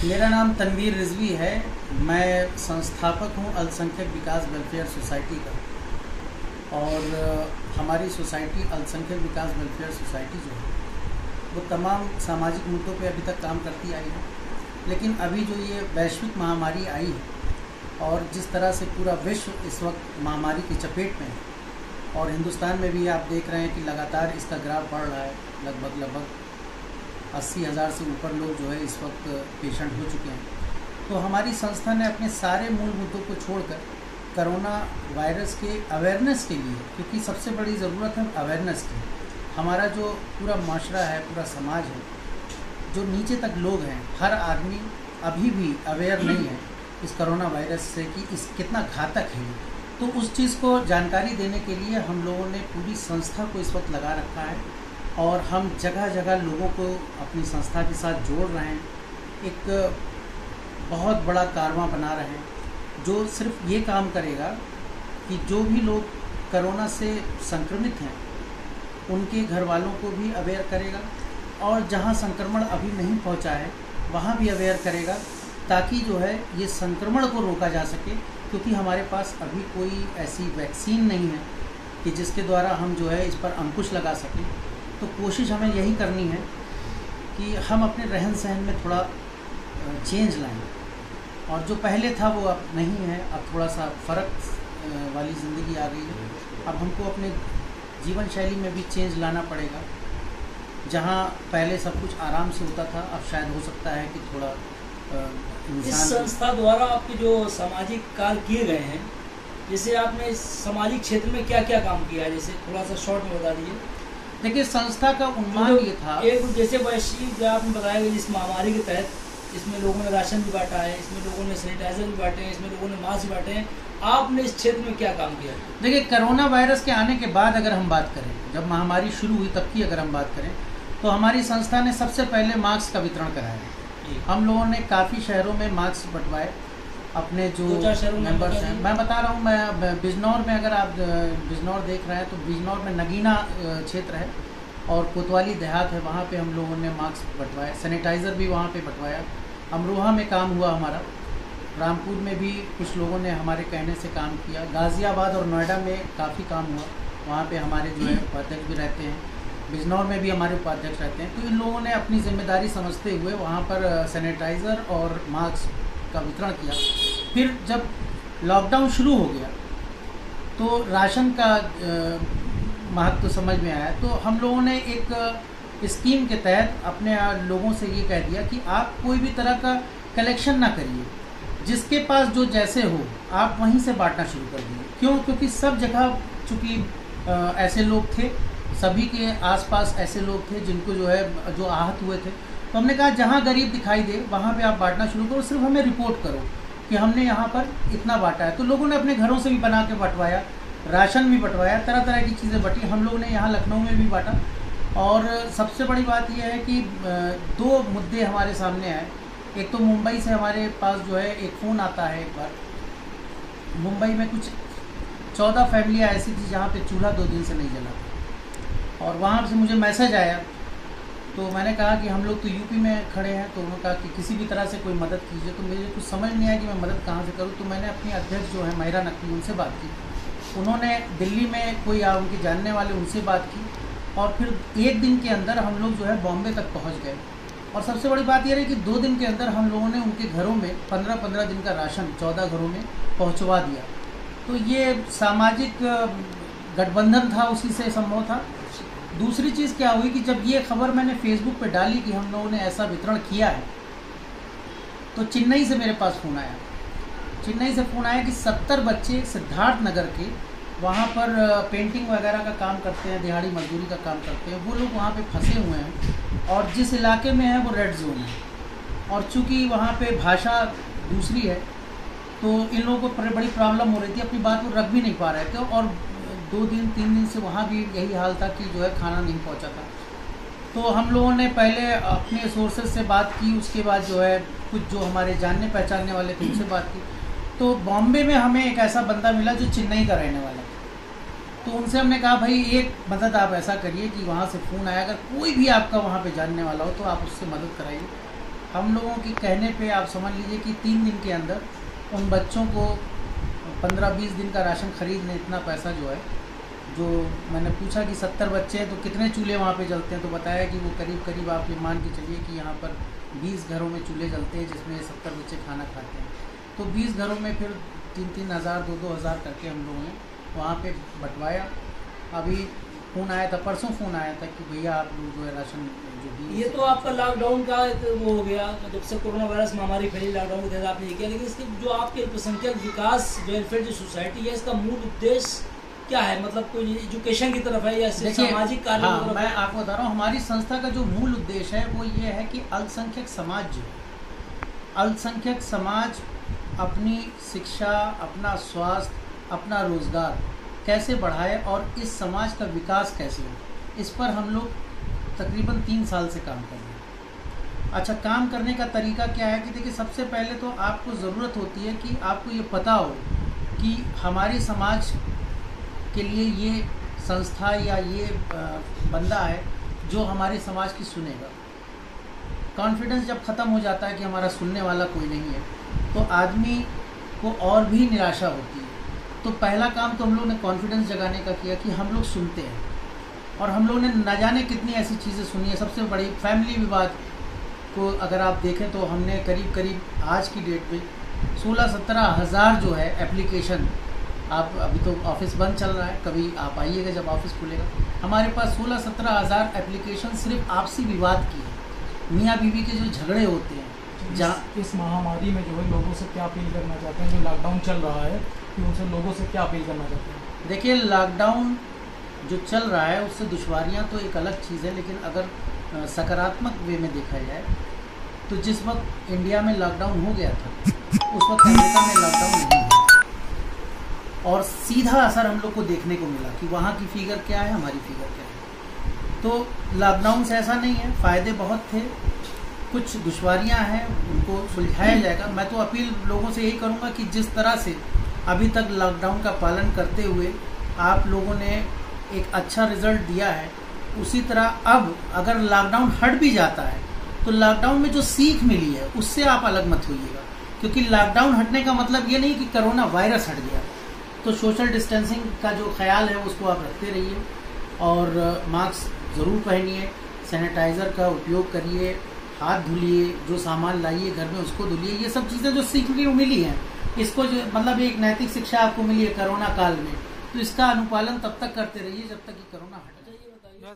मेरा नाम तनवीर रिजवी है। मैं संस्थापक हूँ अल्पसंख्यक विकास वेलफेयर सोसाइटी का। और हमारी सोसाइटी अल्पसंख्यक विकास वेलफेयर सोसाइटी जो है वो तमाम सामाजिक मुद्दों पे अभी तक काम करती आई है। लेकिन अभी जो ये वैश्विक महामारी आई है और जिस तरह से पूरा विश्व इस वक्त महामारी की चपेट में है और हिंदुस्तान में भी आप देख रहे हैं कि लगातार इसका ग्राफ बढ़ रहा है। लगभग 80,000 से ऊपर लोग जो है इस वक्त पेशेंट हो चुके हैं। तो हमारी संस्था ने अपने सारे मूल मुद्दों को छोड़कर कोरोना वायरस के अवेयरनेस के लिए, क्योंकि सबसे बड़ी ज़रूरत है अवेयरनेस की। हमारा जो पूरा माशरा है, पूरा समाज है, जो नीचे तक लोग हैं, हर आदमी अभी भी अवेयर नहीं है इस कोरोना वायरस से कि इस कितना घातक है। तो उस चीज़ को जानकारी देने के लिए हम लोगों ने पूरी संस्था को इस वक्त लगा रखा है और हम जगह जगह लोगों को अपनी संस्था के साथ जोड़ रहे हैं। एक बहुत बड़ा कारवां बना रहे हैं जो सिर्फ ये काम करेगा कि जो भी लोग कोरोना से संक्रमित हैं उनके घर वालों को भी अवेयर करेगा और जहां संक्रमण अभी नहीं पहुंचा है वहां भी अवेयर करेगा, ताकि जो है ये संक्रमण को रोका जा सके। क्योंकि हमारे पास अभी कोई ऐसी वैक्सीन नहीं है कि जिसके द्वारा हम जो है इस पर अंकुश लगा सकें। तो कोशिश हमें यही करनी है कि हम अपने रहन सहन में थोड़ा चेंज लाएं, और जो पहले था वो अब नहीं है। अब थोड़ा सा फ़र्क वाली ज़िंदगी आ गई है। अब हमको अपने जीवन शैली में भी चेंज लाना पड़ेगा। जहाँ पहले सब कुछ आराम से होता था, अब शायद हो सकता है कि थोड़ा इस संस्था द्वारा आपके जो सामाजिक कार्य किए गए हैं, जैसे आपने सामाजिक क्षेत्र में क्या क्या काम किया है, जैसे थोड़ा सा शॉर्ट में बता दीजिए। देखिए, संस्था का उन्माद ये था, एक जैसे वैश्विक जो आपने बताया कि इस महामारी के तहत इसमें लोगों ने राशन भी बांटा है, इसमें लोगों ने सैनिटाइजर भी बांटे हैं, इसमें लोगों ने मास्क भी बांटे हैं। आपने इस क्षेत्र में क्या काम किया? देखिए, कोरोना वायरस के आने के बाद अगर हम बात करें, जब महामारी शुरू हुई तब की अगर हम बात करें, तो हमारी संस्था ने सबसे पहले मास्क का वितरण कराया। हम लोगों ने काफ़ी शहरों में मास्क बंटवाए अपने जो मेंबर्स हैं। मैं बता रहा हूँ, मैं बिजनौर में, अगर आप बिजनौर देख रहे हैं तो बिजनौर में नगीना क्षेत्र है और कोतवाली देहात है, वहाँ पे हम लोगों ने मास्क बंटवाए। सैनिटाइज़र भी वहाँ पे बंटवाया। अमरोहा में काम हुआ हमारा, रामपुर में भी कुछ लोगों ने हमारे कहने से काम किया, गाज़ियाबाद और नोएडा में काफ़ी काम हुआ, वहाँ पे हमारे जो है उपाध्यक्ष भी रहते हैं, बिजनौर में भी हमारे उपाध्यक्ष रहते हैं। तो इन लोगों ने अपनी जिम्मेदारी समझते हुए वहाँ पर सैनिटाइज़र और मास्क का वितरण किया। फिर जब लॉकडाउन शुरू हो गया तो राशन का महत्व समझ में आया। तो हम लोगों ने एक स्कीम के तहत अपने लोगों से ये कह दिया कि आप कोई भी तरह का कलेक्शन ना करिए, जिसके पास जो जैसे हो आप वहीं से बांटना शुरू कर दिए। क्यों? क्योंकि सब जगह चूँकि ऐसे लोग थे, सभी के आसपास ऐसे लोग थे जिनको जो है जो आहत हुए थे। तो हमने कहा जहाँ गरीब दिखाई दे वहाँ पे आप बांटना शुरू करो, सिर्फ हमें रिपोर्ट करो कि हमने यहाँ पर इतना बांटा है। तो लोगों ने अपने घरों से भी बना के बंटवाया, राशन भी बंटवाया, तरह तरह की चीज़ें बटी। हम लोगों ने यहाँ लखनऊ में भी बांटा। और सबसे बड़ी बात यह है कि 2 मुद्दे हमारे सामने आए। एक तो मुंबई से हमारे पास जो है एक फ़ोन आता है। एक बार मुंबई में कुछ 14 फैमिलियाँ ऐसी थी जहाँ पे चूल्हा 2 दिन से नहीं जला, और वहाँ से मुझे मैसेज आया। तो मैंने कहा कि हम लोग तो यूपी में खड़े हैं, तो उन्होंने कहा कि किसी भी तरह से कोई मदद कीजिए। तो मुझे कुछ समझ नहीं आया कि मैं मदद कहाँ से करूँ। तो मैंने अपनी अध्यक्ष जो है महिरा नकवी, उनसे बात की। उन्होंने दिल्ली में कोई उनके जानने वाले, उनसे बात की, और फिर 1 दिन के अंदर हम लोग जो है बॉम्बे तक पहुँच गए। और सबसे बड़ी बात यह रही कि 2 दिन के अंदर हम लोगों ने उनके घरों में 15-15 दिन का राशन 14 घरों में पहुँचवा दिया। तो ये सामाजिक गठबंधन था, उसी से संभव था। दूसरी चीज़ क्या हुई कि जब ये खबर मैंने फेसबुक पे डाली कि हम लोगों ने ऐसा वितरण किया है, तो चेन्नई से मेरे पास फ़ोन आया। चेन्नई से फ़ोन आया कि 70 बच्चे सिद्धार्थ नगर के वहाँ पर पेंटिंग वगैरह का काम करते हैं, दिहाड़ी मजदूरी का काम करते हैं, वो लोग वहाँ पे फंसे हुए हैं और जिस इलाके में है वो रेड जोन है। और चूँकि वहाँ पे भाषा दूसरी है तो इन लोगों को बड़ी प्रॉब्लम हो रही थी, अपनी बात वो रख भी नहीं पा रहे थे। और 2 दिन 3 दिन से वहाँ भी यही हाल था कि जो है खाना नहीं पहुँचा था। तो हम लोगों ने पहले अपने सोर्सेज से बात की, उसके बाद जो है कुछ जो हमारे जानने पहचानने वाले थे उनसे बात की। तो बॉम्बे में हमें एक ऐसा बंदा मिला जो चेन्नई का रहने वाला था। तो उनसे हमने कहा भाई एक मदद आप ऐसा करिए कि वहाँ से फ़ोन आया, अगर कोई भी आपका वहाँ पे जानने वाला हो तो आप उससे मदद कराइए। हम लोगों के कहने पे आप समझ लीजिए कि 3 दिन के अंदर उन बच्चों को 15-20 दिन का राशन खरीदने इतना पैसा जो है, जो मैंने पूछा कि 70 बच्चे हैं तो कितने चूल्हे वहाँ पे जलते हैं, तो बताया कि वो करीब करीब आप ये मान के चलिए कि यहाँ पर 20 घरों में चूल्हे जलते हैं जिसमें 70 बच्चे खाना खाते हैं। तो 20 घरों में फिर 3-3 हज़ार 2-2 हज़ार करके हम लोगों ने वहाँ पे बंटवाया। अभी फ़ोन आया था, परसों फ़ोन आया था कि भैया आप लोग जो है राशन जो दी। ये तो आपका लॉकडाउन का वो हो गया, जब से कोरोना वायरस महामारी फैली लॉकडाउन के तहत आपने ये किया, लेकिन इसके जो आपके अल्पसंख्यक विकास वेलफेयर जो सोसाइटी है, इसका मूल उद्देश्य क्या है? मतलब कोई एजुकेशन की तरफ है या सामाजिक कार्य? हाँ, मैं आपको बता रहा हूँ, हमारी संस्था का जो मूल उद्देश्य है वो ये है कि अल्पसंख्यक समाज अपनी शिक्षा, अपना स्वास्थ्य, अपना रोजगार कैसे बढ़ाए और इस समाज का विकास कैसे हो, इस पर हम लोग तकरीबन 3 साल से काम कर रहे हैं। अच्छा, काम करने का तरीका क्या है कि देखिए, सबसे पहले तो आपको ज़रूरत होती है कि आपको ये पता हो कि हमारे समाज के लिए ये संस्था या ये बंदा है जो हमारे समाज की सुनेगा। कॉन्फिडेंस जब ख़त्म हो जाता है कि हमारा सुनने वाला कोई नहीं है, तो आदमी को और भी निराशा होती है। तो पहला काम तो हम लोग ने कॉन्फिडेंस जगाने का किया कि हम लोग सुनते हैं, और हम लोगों ने न जाने कितनी ऐसी चीज़ें सुनी है। सबसे बड़ी फैमिली विवाद को अगर आप देखें तो हमने करीब करीब आज की डेट में 16-17 हज़ार जो है एप्लीकेशन, आप अभी तो ऑफिस बंद चल रहा है, कभी आप आइएगा जब ऑफिस खुलेगा, हमारे पास 16-17 हज़ार एप्लीकेशन सिर्फ आपसी विवाद की है, मियाँ बीवी के जो झगड़े होते हैं। जहाँ इस महामारी में जो है लोगों से क्या अपील करना चाहते हैं, जो लॉकडाउन चल रहा है, कि उनसे लोगों से क्या अपील करना चाहते हैं? देखिए, लॉकडाउन जो चल रहा है उससे दुश्वारियाँ तो एक अलग चीज़ है, लेकिन अगर सकारात्मक वे में देखा जाए तो जिस वक्त इंडिया में लॉकडाउन हो गया था उस वक्त अमेरिका में लॉकडाउन नहीं हुआ, और सीधा असर हम लोग को देखने को मिला कि वहाँ की फिगर क्या है, हमारी फिगर क्या है। तो लॉकडाउन से ऐसा नहीं है, फ़ायदे बहुत थे, कुछ दुश्वारियाँ हैं, उनको सुलझाया जाएगा। मैं तो अपील लोगों से यही करूँगा कि जिस तरह से अभी तक लॉकडाउन का पालन करते हुए आप लोगों ने एक अच्छा रिजल्ट दिया है, उसी तरह अब अगर लॉकडाउन हट भी जाता है तो लॉकडाउन में जो सीख मिली है उससे आप अलग मत होइएगा, क्योंकि लॉकडाउन हटने का मतलब ये नहीं कि कोरोना वायरस हट गया। तो सोशल डिस्टेंसिंग का जो ख्याल है उसको आप रखते रहिए, और मास्क ज़रूर पहनिए, सैनिटाइज़र का उपयोग करिए, हाथ धुलिए, जो सामान लाइए घर में उसको धुलिए। ये सब चीज़ें जो सीखने को मिली हैं, इसको जो मतलब एक नैतिक शिक्षा आपको मिली है कोरोना काल में, तो इसका अनुपालन तब तक करते रहिए जब तक कि कोरोना हट जाए।